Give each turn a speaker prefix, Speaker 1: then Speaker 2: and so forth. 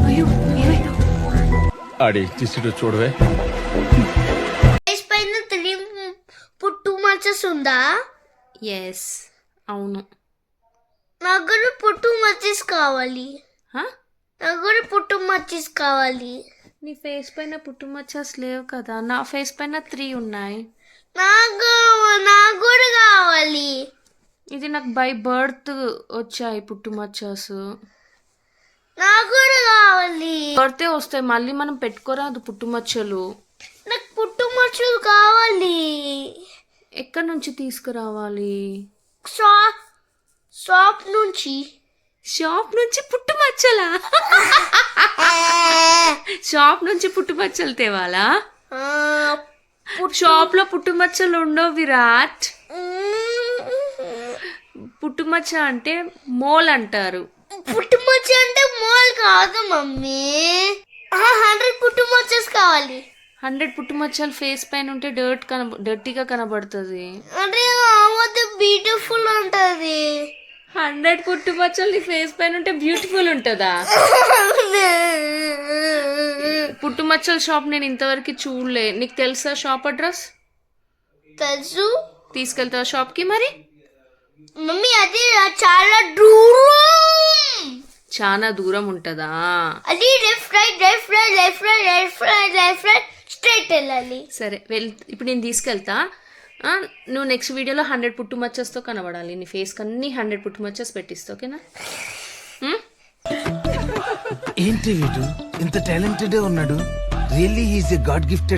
Speaker 1: అయ్యో ఏమైందో?
Speaker 2: ఆడి తీసిడు చూడవే.
Speaker 3: ఫేస్ పైన 3 పుట్టు మచ్చస్ ఉందా?
Speaker 1: ఎస్ అవును.
Speaker 3: నాకు కూడా పుట్టు మచ్చస్ కావాలి.
Speaker 1: హా?
Speaker 3: నాకు కూడా పుట్టు మచ్చస్ కావాలి.
Speaker 1: నీ ఫేస్ పైన పుట్టుమచ్చస్ లేవు కదా, నా ఫేస్ పైన 3 ఉన్నాయి.
Speaker 3: నాకు కూడా కావాలి.
Speaker 1: ఇది నాకు బై బర్త్ వచ్చాయి పుట్టుమచ్చస్.
Speaker 3: నాకు కూడా కావాలి.
Speaker 1: బర్తే వస్తాయి, మళ్ళీ మనం పెట్టుకోరాదు పుట్టుమచ్చలు.
Speaker 3: నాకు పుట్టు మచ్చలు కావాలి.
Speaker 1: ఎక్కడి నుంచి తీసుకురావాలి?
Speaker 3: షాప్ నుంచి.
Speaker 1: షాప్ నుంచి పుట్టుమచ్చలా? షాప్ నుంచి పుట్టుమచ్చలు తేవాలా? షాప్ లో పుట్టుమచ్చలు ఉండవు విరాట్. పుట్టుమచ్చ అంటే మోల్ అంటారు.
Speaker 3: పుట్టుమచ్చ అంటే మోల్ కాదు మమ్మీ. 100 పుట్టుమచ్చస్ కావాలి.
Speaker 1: 100 పుట్టుమచ్చలు ఫేస్ పైన ఉంటే డర్టీగా కనబడుతుంది.
Speaker 3: అంటే బ్యూటిఫుల్ ఉంటది.
Speaker 1: 100 పుట్టుమచ్చలు నీ ఫేస్ పైన ఉంటే బ్యూటిఫుల్ ఉంటుందా? పుట్టుమచ్చల షాప్ నేను ఇంతవరకు చూడలే. నీకు తెలుసా షాప్ అడ్రస్?
Speaker 3: తెలుసు.
Speaker 1: తీసుకెళ్తావా షాప్ కి? మరి
Speaker 3: మమ్మీ అది చాలా దూరం.
Speaker 1: చాలా దూరం ఉంటుందా?
Speaker 3: అది left right left right left right left right left right straight వెళ్ళాలి.
Speaker 1: సరే ఇప్పుడు నేను తీసుకెళ్తా. నువ్వు నెక్స్ట్ వీడియోలో 100 పుట్టుమచ్చస్తో కనబడాలి. నీ ఫేస్కి అన్ని 100 పుట్టుమచ్చస్ పెట్టిస్తా, ఓకేనా?
Speaker 4: ఏంటి వీడు ఇంత టాలెంటెడ్ ఉన్నాడు? Really he's a God gifted